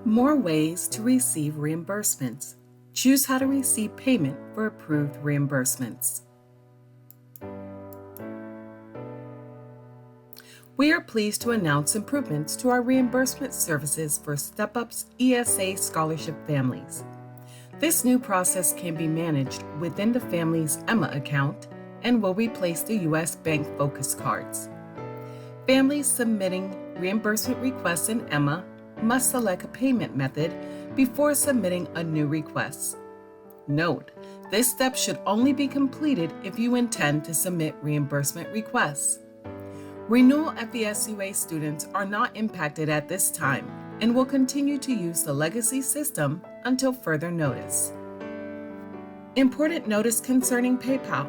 More ways to receive reimbursements. Choose how to receive payment for approved reimbursements. We are pleased to announce improvements to our reimbursement services for Step-Up's ESA scholarship families. This new process can be managed within the family's EMA account and will replace the U.S. Bank Focus cards. Families submitting reimbursement requests in EMA must select a payment method before submitting a new request. Note, this step should only be completed if you intend to submit reimbursement requests. Renewal FESUA students are not impacted at this time and will continue to use the legacy system until further notice. Important notice concerning PayPal.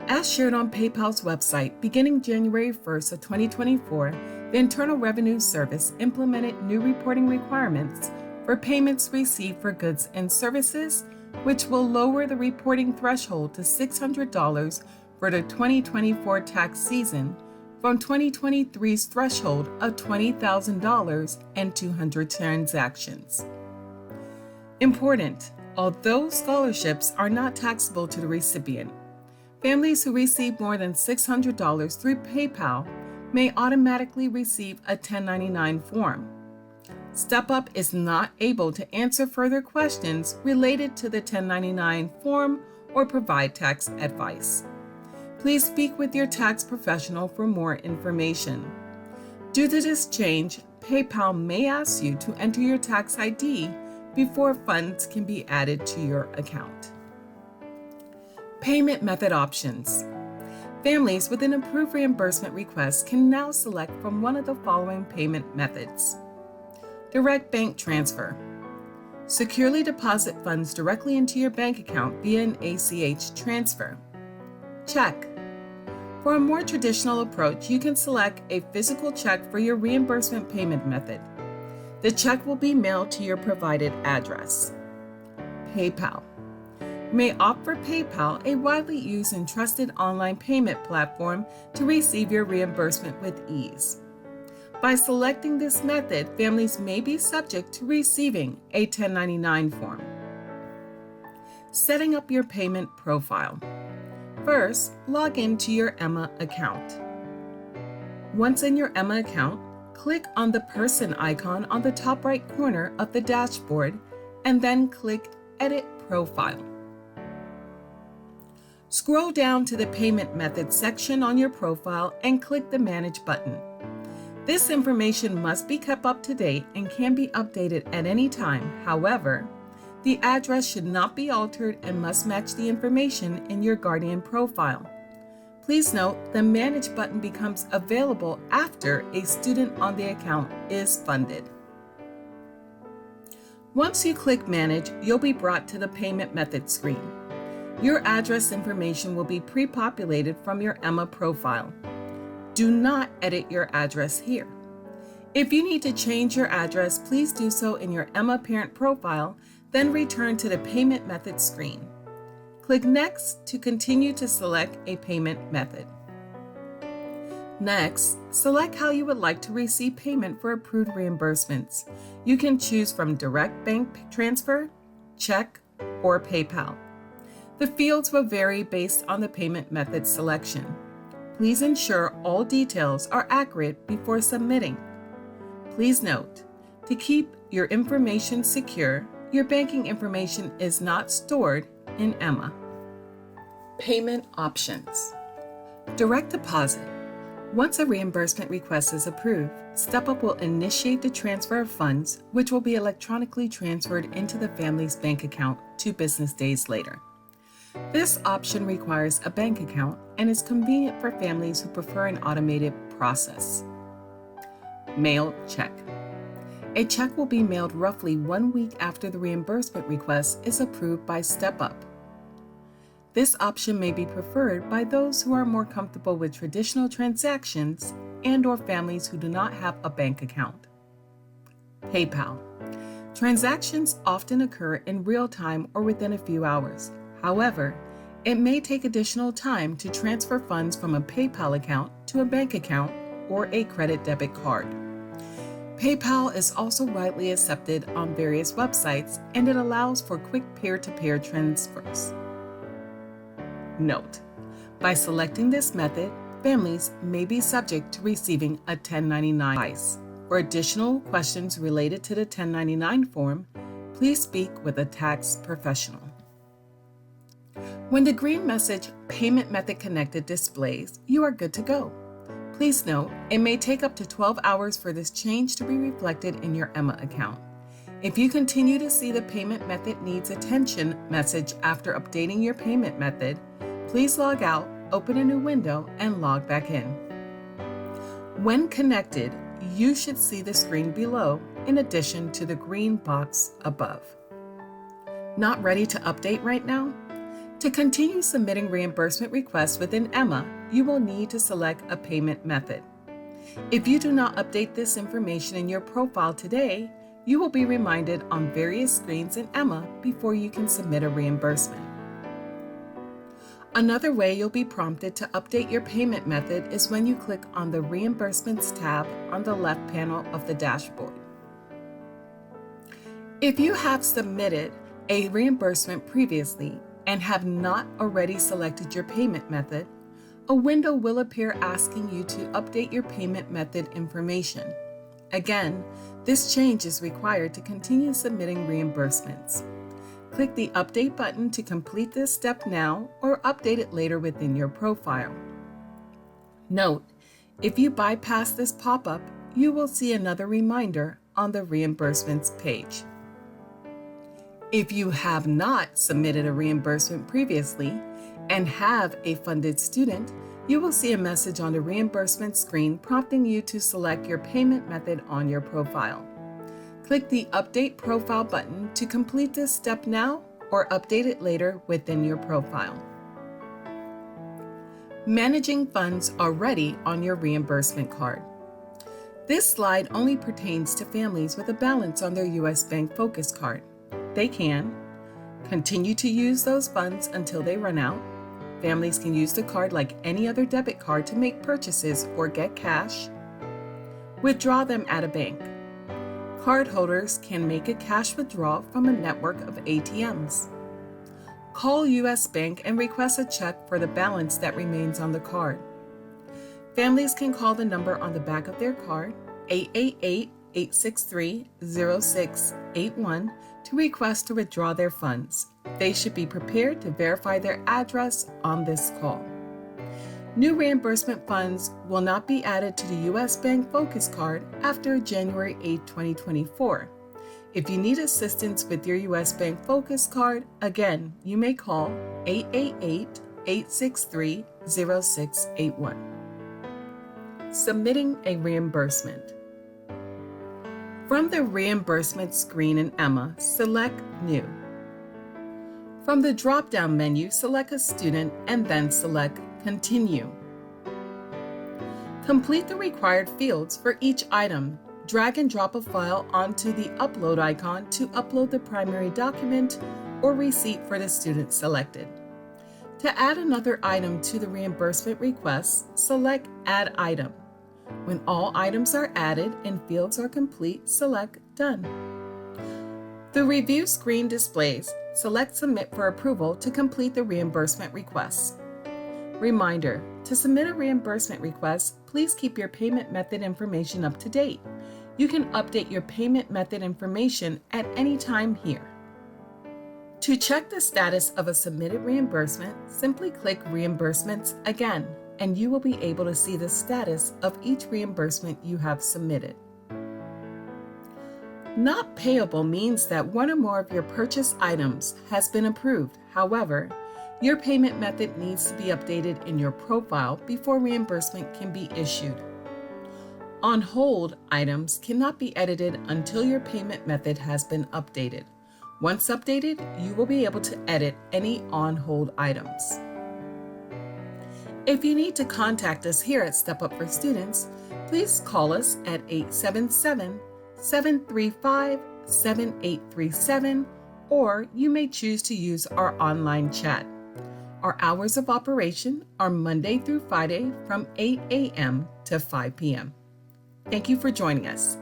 As shared on PayPal's website, beginning January 1st of 2024, the Internal Revenue Service implemented new reporting requirements for payments received for goods and services, which will lower the reporting threshold to $600 for the 2024 tax season from 2023's threshold of $20,000 and 200 transactions. Important, although scholarships are not taxable to the recipient, families who receive more than $600 through PayPal may automatically receive a 1099 form. Step-Up is not able to answer further questions related to the 1099 form or provide tax advice. Please speak with your tax professional for more information. Due to this change, PayPal may ask you to enter your tax ID before funds can be added to your account. Payment method options. Families with an approved reimbursement request can now select from one of the following payment methods. Direct bank transfer. Securely deposit funds directly into your bank account via an ACH transfer. Check. For a more traditional approach, you can select a physical check for your reimbursement payment method. The check will be mailed to your provided address. PayPal. You may opt for PayPal, a widely used and trusted online payment platform, to receive your reimbursement with ease. By selecting this method, families may be subject to receiving a 1099 form. Setting up your payment profile. First, log into your EMA account. Once in your EMA account, click on the person icon on the top right corner of the dashboard and then click Edit Profile. Scroll down to the Payment Method section on your profile and click the Manage button. This information must be kept up to date and can be updated at any time. However, the address should not be altered and must match the information in your Guardian profile. Please note, the Manage button becomes available after a student on the account is funded. Once you click Manage, you'll be brought to the Payment Method screen. Your address information will be pre-populated from your EMA profile. Do not edit your address here. If you need to change your address, please do so in your EMA parent profile, then return to the Payment Method screen. Click Next to continue to select a payment method. Next, select how you would like to receive payment for approved reimbursements. You can choose from direct bank transfer, check, or PayPal. The fields will vary based on the payment method selection. Please ensure all details are accurate before submitting. Please note, to keep your information secure, your banking information is not stored in EMA. Payment options. Direct deposit. Once a reimbursement request is approved, Step-Up will initiate the transfer of funds, which will be electronically transferred into the family's bank account 2 business days later. This option requires a bank account and is convenient for families who prefer an automated process. Mailed check. A check will be mailed roughly 1 week after the reimbursement request is approved by Step-Up. This option may be preferred by those who are more comfortable with traditional transactions and/or families who do not have a bank account. PayPal. Transactions often occur in real time or within a few hours. However, it may take additional time to transfer funds from a PayPal account to a bank account or a credit debit card. PayPal is also widely accepted on various websites, and it allows for quick peer-to-peer transfers. Note: by selecting this method, families may be subject to receiving a 1099 advice. For additional questions related to the 1099 form, please speak with a tax professional. When the green message "Payment Method Connected" displays, you are good to go. Please note, it may take up to 12 hours for this change to be reflected in your EMMA account. If you continue to see the "Payment Method Needs Attention" message after updating your payment method, please log out, open a new window, and log back in. When connected, you should see the screen below in addition to the green box above. Not ready to update right now? To continue submitting reimbursement requests within EMMA, you will need to select a payment method. If you do not update this information in your profile today, you will be reminded on various screens in EMMA before you can submit a reimbursement. Another way you'll be prompted to update your payment method is when you click on the Reimbursements tab on the left panel of the dashboard. If you have submitted a reimbursement previously and have not already selected your payment method, a window will appear asking you to update your payment method information. Again, this change is required to continue submitting reimbursements. Click the Update button to complete this step now or update it later within your profile. Note: if you bypass this pop-up, you will see another reminder on the Reimbursements page. If you have not submitted a reimbursement previously and have a funded student, you will see a message on the reimbursement screen prompting you to select your payment method on your profile. Click the Update Profile button to complete this step now or update it later within your profile. Managing funds already on your reimbursement card. This slide only pertains to families with a balance on their U.S. Bank Focus card. They can continue to use those funds until they run out. Families can use the card like any other debit card to make purchases or get cash. Withdraw them at a bank. Cardholders can make a cash withdrawal from a network of ATMs. Call U.S. Bank and request a check for the balance that remains on the card. Families can call the number on the back of their card, 888-863-0681, to request to withdraw their funds. They should be prepared to verify their address on this call. New reimbursement funds will not be added to the U.S. Bank Focus card after January 8, 2024. If you need assistance with your U.S. Bank Focus card, again, you may call 888-863-0681. Submitting a reimbursement. From the Reimbursement screen in EMMA, select New. From the drop-down menu, select a student and then select Continue. Complete the required fields for each item. Drag and drop a file onto the upload icon to upload the primary document or receipt for the student selected. To add another item to the reimbursement request, select Add Item. When all items are added and fields are complete, select Done. The review screen displays. Select Submit for approval to complete the reimbursement request. Reminder: to submit a reimbursement request, please keep your payment method information up to date. You can update your payment method information at any time here. To check the status of a submitted reimbursement, simply click Reimbursements again, and you will be able to see the status of each reimbursement you have submitted. Not payable means that one or more of your purchase items has been approved. However, your payment method needs to be updated in your profile before reimbursement can be issued. On hold items cannot be edited until your payment method has been updated. Once updated, you will be able to edit any on hold items. If you need to contact us here at Step Up for Students, please call us at 877-735-7837, or you may choose to use our online chat. Our hours of operation are Monday through Friday from 8 a.m. to 5 p.m. Thank you for joining us.